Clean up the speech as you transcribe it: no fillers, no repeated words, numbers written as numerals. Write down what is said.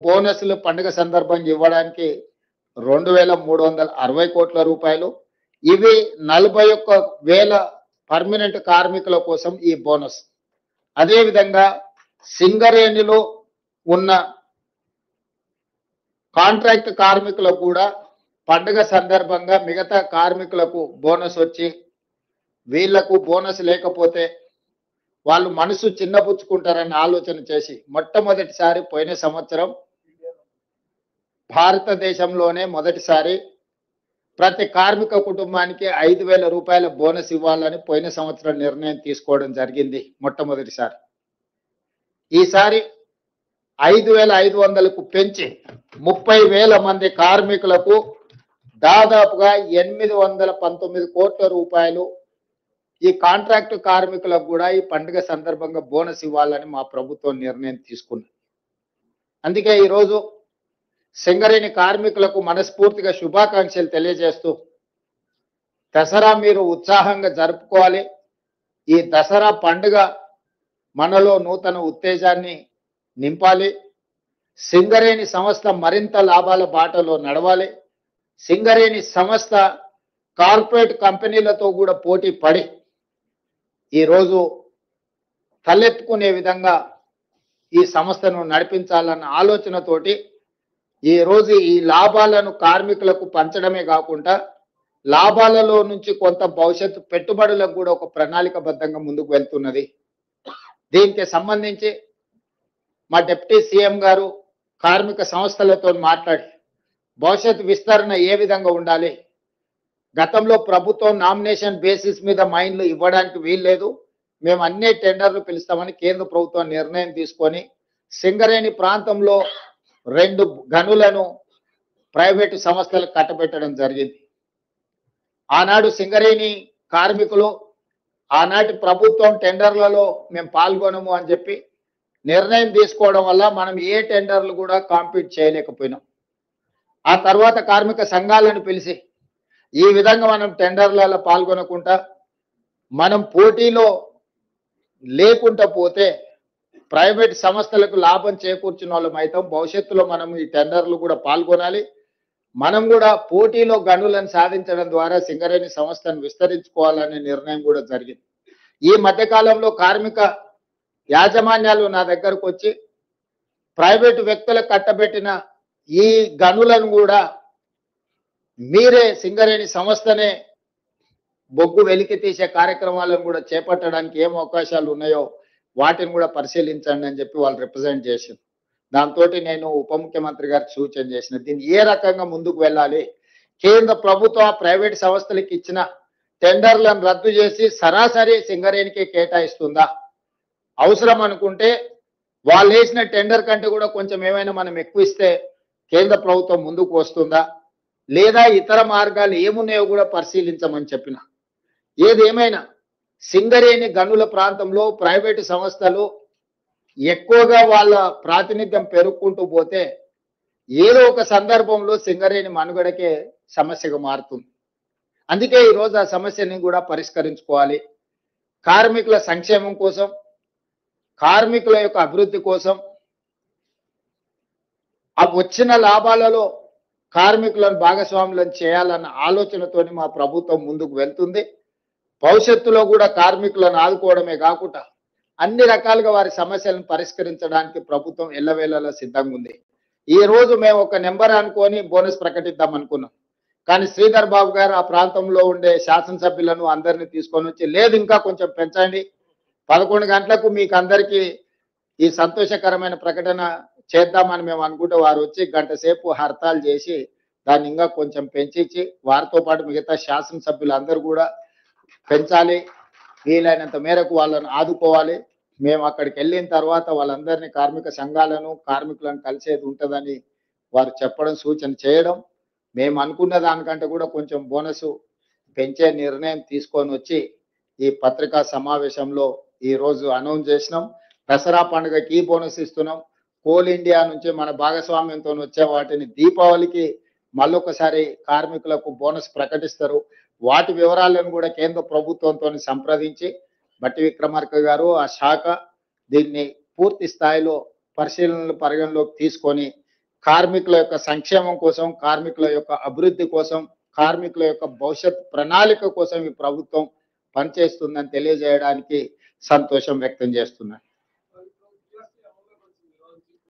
బోనస్లు పండుగ సందర్భంగా ఇవ్వడానికి 2,360 కోట్ల రూపాయలు. ఇవి 41,000 పర్మనెంట్ కార్మికుల కోసం ఈ బోనస్. అదేవిధంగా సింగరేణిలో ఉన్న కాంట్రాక్ట్ కార్మికులకు కూడా పండుగ సందర్భంగా మిగతా కార్మికులకు బోనస్ వచ్చి వీళ్లకు బోనస్ లేకపోతే వాళ్ళు మనసు చిన్నపుచ్చుకుంటారని ఆలోచన చేసి మొట్టమొదటిసారి పోయిన సంవత్సరం భారతదేశంలోనే మొదటిసారి ప్రతి కార్మిక కుటుంబానికి 5,000 రూపాయల బోనస్ ఇవ్వాలని పోయిన సంవత్సరం నిర్ణయం తీసుకోవడం జరిగింది మొట్టమొదటిసారి. ఈసారి 5,500కు పెంచి 30,000 మంది కార్మికులకు దాదాపుగా 819 కోట్ల రూపాయలు ఈ కాంట్రాక్ట్ కార్మికులకు కూడా ఈ పండుగ సందర్భంగా బోనస్ ఇవ్వాలని మా ప్రభుత్వం నిర్ణయం తీసుకుంది. అందుకే ఈరోజు సింగరేణి కార్మికులకు మనస్ఫూర్తిగా శుభాకాంక్షలు తెలియజేస్తూ దసరా మీరు ఉత్సాహంగా జరుపుకోవాలి. ఈ దసరా పండుగ మనలో నూతన ఉత్తేజాన్ని నింపాలి. సింగరేణి సంస్థ మరింత లాభాల బాటలో నడవాలి. సింగరేణి సంస్థ కార్పొరేట్ కంపెనీలతో కూడా పోటీ పడి ఈరోజు తలెత్తుకునే విధంగా ఈ సంస్థను నడిపించాలన్న ఆలోచనతోటి ఈరోజు ఈ లాభాలను కార్మికులకు పంచడమే కాకుండా లాభాలలో నుంచి కొంత భవిష్యత్తు పెట్టుబడులకు కూడా ఒక ప్రణాళికబద్ధంగా ముందుకు వెళ్తున్నది. దీనికి సంబంధించి మా డిప్యూటీ సీఎం గారు కార్మిక సంస్థలతో మాట్లాడి భవిష్యత్ విస్తరణ ఏ విధంగా ఉండాలి, గతంలో ప్రభుత్వం నామినేషన్ బేసిస్ మీద మైన్లు ఇవ్వడానికి వీల్లేదు, మేము అన్ని టెండర్లు పిలుస్తామని కేంద్ర ప్రభుత్వం నిర్ణయం తీసుకొని సింగరేణి ప్రాంతంలో 2 గనులను ప్రైవేటు సంస్థలకు కట్టబెట్టడం జరిగింది. ఆనాడు సింగరేణి కార్మికులు ఆనాటి ప్రభుత్వం టెండర్లలో మేము పాల్గొనము అని చెప్పి నిర్ణయం తీసుకోవడం వల్ల మనం ఏ టెండర్లు కూడా కాంపీట్ చేయలేకపోయినాం. ఆ తర్వాత కార్మిక సంఘాలను పిలిచి ఈ విధంగా మనం టెండర్లలో పాల్గొనకుండా మనం పోటీలో లేకుండా పోతే ప్రైవేట్ సంస్థలకు లాభం చేకూర్చిన వాళ్ళం అయితే భవిష్యత్తులో మనం ఈ టెండర్లు కూడా పాల్గొనాలి, మనం కూడా పోటీలో గనులను సాధించడం ద్వారా సింగరేణి సంస్థను విస్తరించుకోవాలనే నిర్ణయం కూడా జరిగింది. ఈ మధ్యకాలంలో కార్మిక యాజమాన్యాలు నా దగ్గరకు వచ్చి ప్రైవేటు వ్యక్తులకు కట్టబెట్టిన ఈ గనులను కూడా మీరే సింగరేణి సంస్థనే బొగ్గు వెలికి తీసే కార్యక్రమాలను కూడా చేపట్టడానికి ఏం అవకాశాలు ఉన్నాయో వాటిని కూడా పరిశీలించండి అని చెప్పి వాళ్ళు రిప్రజెంట్ చేసింది. దాంతో నేను ఉప ముఖ్యమంత్రి గారికి సూచన చేసిన దీన్ని ఏ రకంగా ముందుకు వెళ్ళాలి, కేంద్ర ప్రభుత్వం ప్రైవేట్ సంస్థలకు ఇచ్చిన టెండర్లను రద్దు చేసి సరాసరి సింగరేణికి కేటాయిస్తుందా, అవసరం అనుకుంటే వాళ్ళు వేసిన టెండర్ కంటే కూడా కొంచెం ఏమైనా మనం ఎక్కువ ఇస్తే కేంద్ర ప్రభుత్వం ముందుకు వస్తుందా, లేదా ఇతర మార్గాలు ఏమున్నాయో కూడా పరిశీలించమని చెప్పిన. ఏదేమైనా సింగరేణి గనుల ప్రాంతంలో ప్రైవేటు సంస్థలు ఎక్కువగా వాళ్ళ ప్రాతినిధ్యం పెరుగుకుంటూ పోతే ఏదో ఒక సందర్భంలో సింగరేణి మనుగడకే సమస్యగా మారుతుంది. అందుకే ఈరోజు ఆ సమస్యని కూడా పరిష్కరించుకోవాలి. కార్మికుల సంక్షేమం కోసం, కార్మికుల యొక్క అభివృద్ధి కోసం, ఆ వచ్చిన లాభాలలో కార్మికులను భాగస్వాములను చేయాలన్న ఆలోచనతోని మా ప్రభుత్వం ముందుకు వెళ్తుంది. భవిష్యత్తులో కూడా కార్మికులను ఆదుకోవడమే కాకుండా అన్ని రకాలుగా వారి సమస్యలను పరిష్కరించడానికి ప్రభుత్వం ఎల్లవేళలా సిద్ధంగా ఉంది. ఈ రోజు మేము ఒక నెంబర్ అనుకొని బోనస్ ప్రకటిద్దాం అనుకున్నాం, కానీ శ్రీధర్ బాబు గారు ఆ ప్రాంతంలో ఉండే శాసనసభ్యులను అందరినీ తీసుకొని వచ్చి లేదు ఇంకా కొంచెం పెంచండి, 11 గంటలకు మీకు అందరికీ ఈ సంతోషకరమైన ప్రకటన చేద్దామని మేము అనుకుంటే వారు వచ్చి గంట సేపు హర్తాలు చేసి దాన్ని ఇంకా కొంచెం పెంచి వారితో పాటు మిగతా శాసనసభ్యులు అందరూ కూడా పెంచాలి, వీలైనంత మేరకు వాళ్ళను ఆదుకోవాలి. మేము అక్కడికి వెళ్ళిన తర్వాత వాళ్ళందరినీ కార్మిక సంఘాలను కార్మికులను కలిసేది ఉంటుందని వారు చెప్పడం సూచన చేయడం, మేము అనుకున్న దానికంటే కూడా కొంచెం బోనస్ పెంచే నిర్ణయం తీసుకొని వచ్చి ఈ పత్రికా సమావేశంలో ఈరోజు అనౌన్స్ చేసినాం. దసరా పండుగకి ఈ బోనస్ ఇస్తున్నాం. కోల్ ఇండియా నుంచి మన భాగస్వామ్యంతో వచ్చే వాటిని దీపావళికి మళ్ళొకసారి కార్మికులకు బోనస్ ప్రకటిస్తారు. వాటి వివరాలను కూడా కేంద్ర ప్రభుత్వంతో సంప్రదించి బట్టి విక్రమార్క గారు ఆ శాఖ దీన్ని పూర్తి స్థాయిలో పరిశీలనలు పరిగణలోకి తీసుకొని కార్మికుల యొక్క సంక్షేమం కోసం, కార్మికుల యొక్క అభివృద్ధి కోసం, కార్మికుల యొక్క భవిష్యత్ ప్రణాళిక కోసం ఈ ప్రభుత్వం పనిచేస్తుందని తెలియజేయడానికి సంతోషం వ్యక్తం చేస్తున్నాను.